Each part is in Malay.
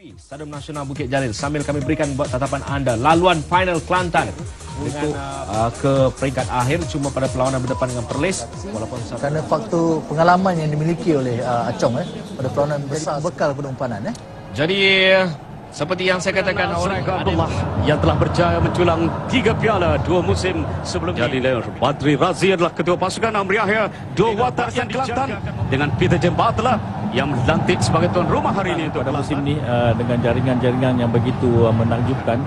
Stadium Nasional Bukit Jalil, sambil kami berikan buat tatapan anda laluan final Kelantan untuk ke peringkat akhir, cuma pada perlawanan berdepan dengan Perlis walaupun kerana faktor pengalaman yang dimiliki oleh Acong pada perlawanan besar bekal pada umpanan. Jadi seperti yang saya katakan, orang Abdullah yang telah berjaya menculang 3 piala 2 musim sebelumnya. Jadi Badri Razi adalah ketua pasukan, Amri Yahya dua watar yang Kelantan dengan Peter Jembatlah yang dilantik sebagai tuan rumah hari ini untuk pada musim ini dengan jaringan-jaringan yang begitu menakjubkan,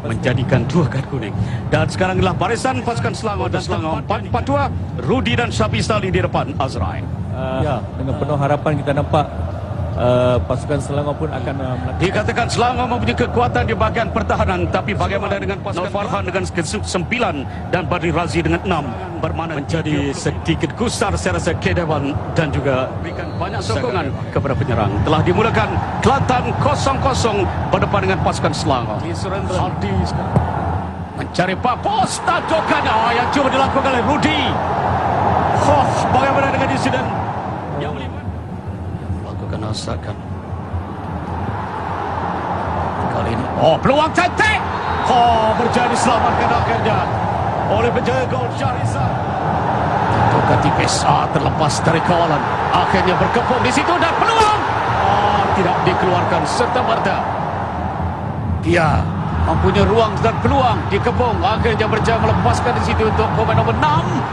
menjadikan 2 kad kuning. Dan sekarang adalah barisan pasukan Selangor dan Selangor 4-4-2, Rudi dan Syabi Salih di depan Azrai. Dengan penuh harapan kita nampak pasukan Selangor pun akan dikatakan Selangor mempunyai kekuatan di bahagian pertahanan, tapi bagaimana dengan pasukan Farhan dengan 9 dan Badri Razi dengan 6 bermakna menjadi sedikit gusar saya rasa Kedewan dan juga berikan banyak sokongan kepada penyerang. Telah dimulakan Kelantan 0-0 berdepan dengan pasukan Selangor. Hardi mencari Papos, tadokan yang cuba dilakukan oleh Rudi. Bagaimana dengan insiden yang melibat lakukan asakan kali ini. Peluang cantik, berjaya diselamatkan akhirnya oleh penjaga gol Syahrizal. Tadokan tipis, terlepas dari kawalan, akhirnya berkepung di situ dan peluang tidak dikeluarkan serta-merta. Dia mempunyai ruang dan peluang dikepung, akhirnya berjaya melepaskan di situ untuk pemain nomor 6.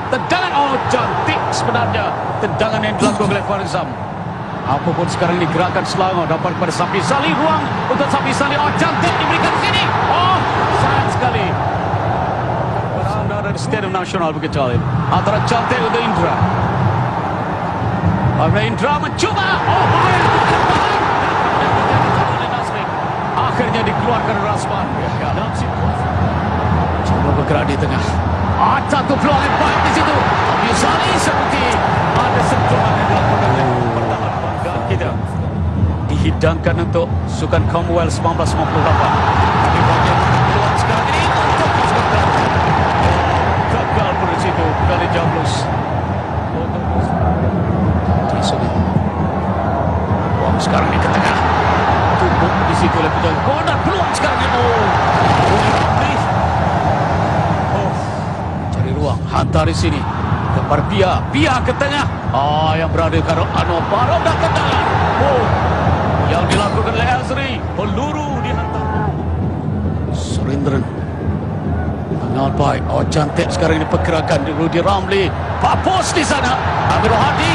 Tendangan cantik sebenarnya tendangan yang dilakukan oleh Farizam. Apapun sekarang ini gerakan Selangor dapat kepada Syabi Salih, ruang untuk Syabi Salih, cantik diberikan di sini. Sayang sekali. Beranda dari Stadium Nasional Bukit Jalil antara cantik untuk Indra. Indra mencuba, bahaya akhirnya dikeluarkan Rasman dalam situasi coba bergerak di tengah. Satu peluang yang baik di situ. Syabi Salih seperti ada sentuhan yang dilakukan oleh pertahanan banggaan kita. Dihidangkan untuk sukan Commonwealth 1998. Tapi bagian peluang sekarang ini untuk pasukan Kelantan. Gagal pada situ kali Jablus. Peluang sekarang ini ke tengah. Tumbuk di situ oleh penjaga gol dan peluang sekarang ini. Cari ruang, hantar di sini kepada Pia ke tengah. Yang berada karo Anwar Barok dan tendangan. Yang dilakukan oleh Azri, peluru dihantar. Surendran sangat baik. Cantik sekarang ini pergerakan di Rudi Ramli. Papos di sana, Amir Hadi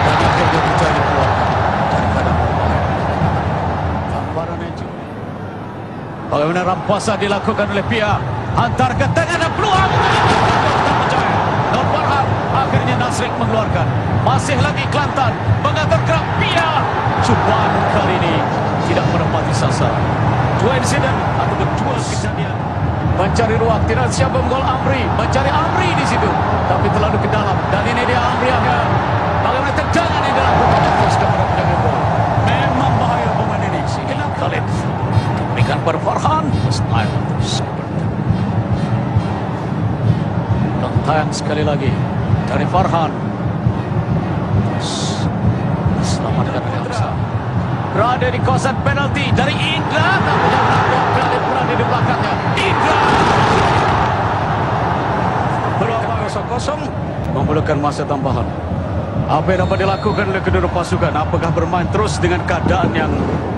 dan akhirnya berjaya dikeluarkan daripada gambaran itu. Bagaimana rampasan dilakukan oleh Pia, hantar ke tengah dan peluang tak berjaya. Nur Farhan akhirnya Nasrik mengeluarkan. Masih lagi Kelantan mengatur gerak Pia. Cubaan kali ini tidak menepati sasaran. 2 insiden atau 2 kejadian. Mencari ruang, tidak siap menggol Amri. Mencari Amri di situ, tapi terlalu ke dalam. Dan ini dia Amri Yahya. Bagaimana tendangan yang dilakukan terus kepada penjaga gol. Memang bahaya pemain ini. Sehingga Khalid diberikan kepada Farhan. Mustahil terus. Tayang sekali lagi dari Farhan. Selamatkan oleh Hamzah. Berada di kawasan penalti dari Indra. Khalid berada di belakangnya. Indra. Peluang 0-0 memerlukan masa tambahan. Apa yang dapat dilakukan oleh kedua pasukan? Apakah bermain terus dengan keadaan yang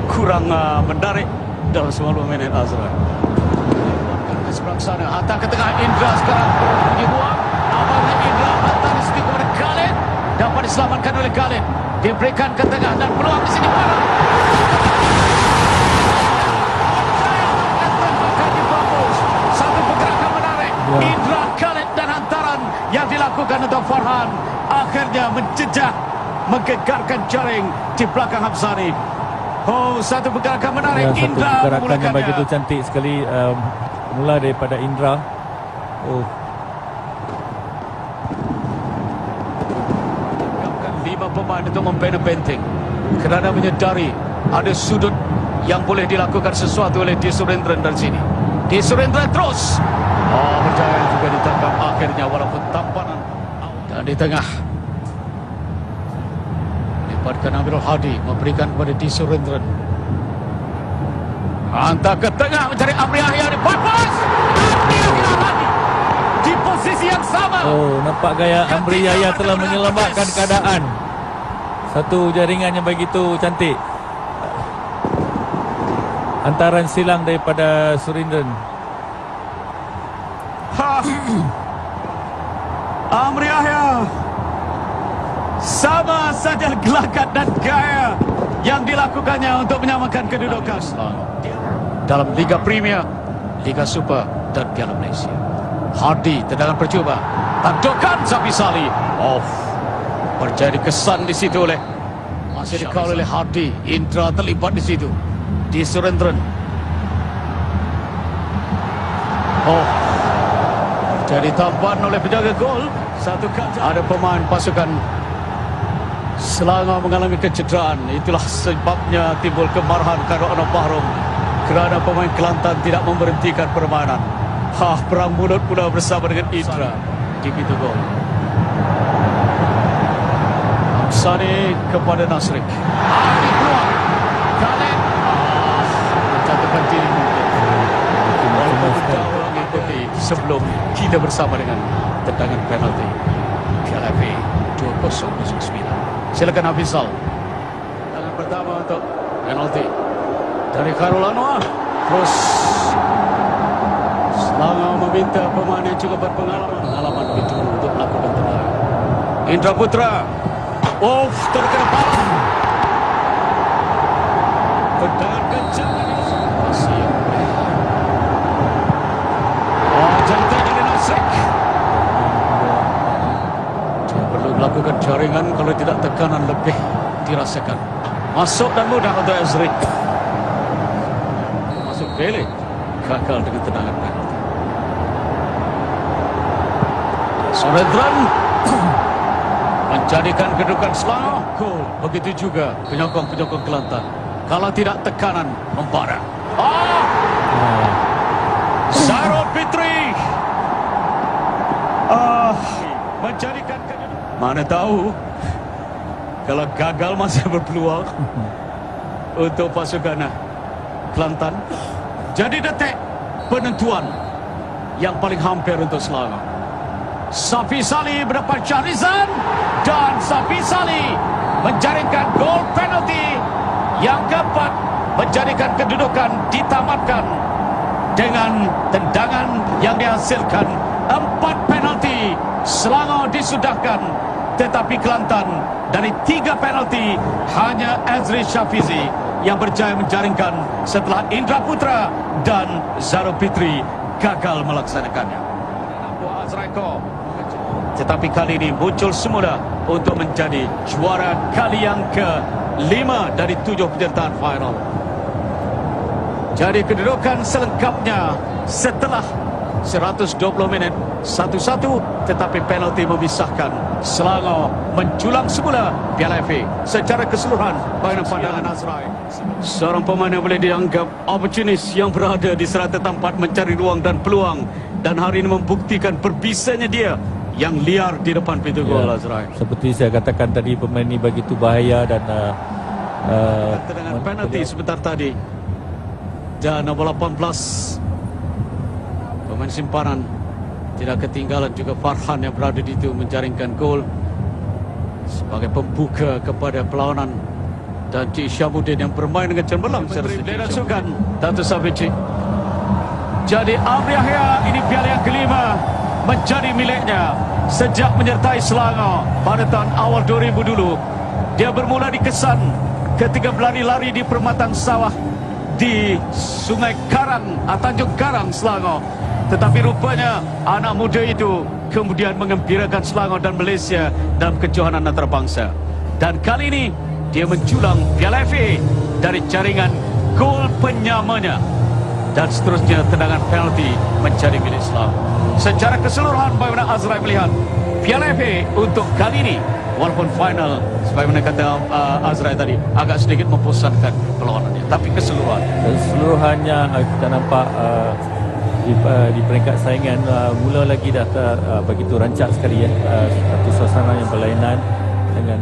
kurang menarik dalam 90 minit Azra? Ke sebelah sana, hantar ke tengah Indra sekarang punya ruang. Apakah Indra hantar di sini kepada Khalid? Dapat diselamatkan oleh Khalid. Diberikan ke tengah dan peluang di sini parah. Satu pergerakan menarik. Indra, Khalid dan hantaran yang dilakukan untuk Farhan akhirnya menjejak, menggegarkan jaring di belakang Hamzani. Satu pergerakan menarik. Satu Indra pergerakan yang begitu cantik sekali, mula daripada Indra. Pemain untuk membina penting kerana menyedari ada sudut yang boleh dilakukan sesuatu oleh Di Surendran dari sini. Di Surendran terus berjaya juga ditangkap akhirnya walaupun tampanan. Dan di tengah lipatkan Amirul Hadi, memberikan kepada Di Surendran. Hantar ke tengah mencari Amri Yahya. Bagus. Amri Yahya lagi di posisi yang sama. Oh, nampak gaya Amri Yahya telah menyelamatkan keadaan. Satu jaringan yang begitu cantik. Hantaran silang daripada Surendran. Amri Yahya sama saja gelagat dan gaya yang dilakukannya untuk menyamakan kedudukan dalam Liga Premier, Liga Super dan Piala Malaysia. Hardy, tendangan percuba, tandukan Safisali. Berjadi kesan di situ oleh masih dikawal oleh Hardy. Indra terlibat di situ. Di Surendran. Jadi tampan oleh penjaga gol. Satu kali ada pemain pasukan Selangor mengalami kecederaan. Itulah sebabnya timbul kemarahan Khairul Bahrom kerana pemain Kelantan tidak memberhentikan permainan. Perang mulut pula bersama dengan Indra di pintu gol. Amsani kepada Nasrik. Ini peluang. Khalid menjatuhkan diri mungkin. Walaupun jauh mengikuti sebelum kita bersama dengan tendangan penalti. KLP 2-0-9. Silakan Hafizal. Tangan pertama untuk penalti dari Khairul Anwar. Terus Selangor meminta pemain yang juga berpengalaman itu untuk melakukan tendangan. Indra Putra. Terkena bola. Tendangan kencang masih jantan dari Nasrik. Dia perlu melakukan jaringan, kalau tidak tekanan lebih dirasakan. Masuk dan mudah untuk Ezri. Masuk Bele. Gagal dengan tendangan penalti. Surendran menjadikan kedudukan Selangor gol. Begitu juga penyokong-penyokong Kelantan. Kalau tidak tekanan membara. Zarul Fitri menjadikan kedudukan. Mana tahu kalau gagal masih berpeluang untuk pasukan Kelantan. Jadi detik penentuan yang paling hampir untuk Selangor. Safisali mendapat Syahrizan dan Safisali menjaringkan gol penalti yang keempat, menjadikan kedudukan ditamatkan dengan tendangan yang dihasilkan 4 penalti. Selangor disudahkan, tetapi Kelantan dari 3 penalti hanya Ezri Syafizi yang berjaya menjaringkan setelah Indra Putra dan Zarul Fitri gagal melaksanakannya. Tetapi kali ini muncul semula untuk menjadi juara kali yang ke-5 dari 7 penyertaan final. Jadi kedudukan selengkapnya setelah 120 minit 1-1, tetapi penalti memisahkan. Selangor menjulang semula Piala FA secara keseluruhan. Bagaimana pandangan Azrai? Seorang pemain yang boleh dianggap opportunis yang berada di serata tempat mencari ruang dan peluang, dan hari ini membuktikan perbisanya dia yang liar di depan pintu gol. Azrai, seperti saya katakan tadi, pemain ini begitu bahaya dan tendangan penalti sebentar tadi. Dan nombor 18 pemain simpanan tidak ketinggalan juga Farhan yang berada di situ menjaringkan gol sebagai pembuka kepada perlawanan. Dan Cik Syamuddin yang bermain dengan cemerlang secara sukan Dato' Safici. Jadi Amri Yahya ini piala yang ke-5 menjadi miliknya sejak menyertai Selangor pada tahun awal 2000 dulu. Dia bermula di Kesan ketika berlari-lari di permatan sawah di Sungai Karang, Tanjung Karang, Selangor. Tetapi rupanya anak muda itu kemudian mengembirakan Selangor dan Malaysia dalam kejohanan antarabangsa. Dan kali ini dia menjulang Piala FA dari jaringan gol penyamanya. Dan seterusnya tendangan penalti menjadi milik Selangor. Secara keseluruhan, bagaimana Azrai melihat Piala FA untuk kali ini? Walaupun final, sebagaimana kata Azrai tadi, agak sedikit membosankan perlawanannya, tapi keseluruhannya kita nampak di peringkat saingan mula lagi dah begitu rancak sekali ya. Satu suasana yang berlainan dengan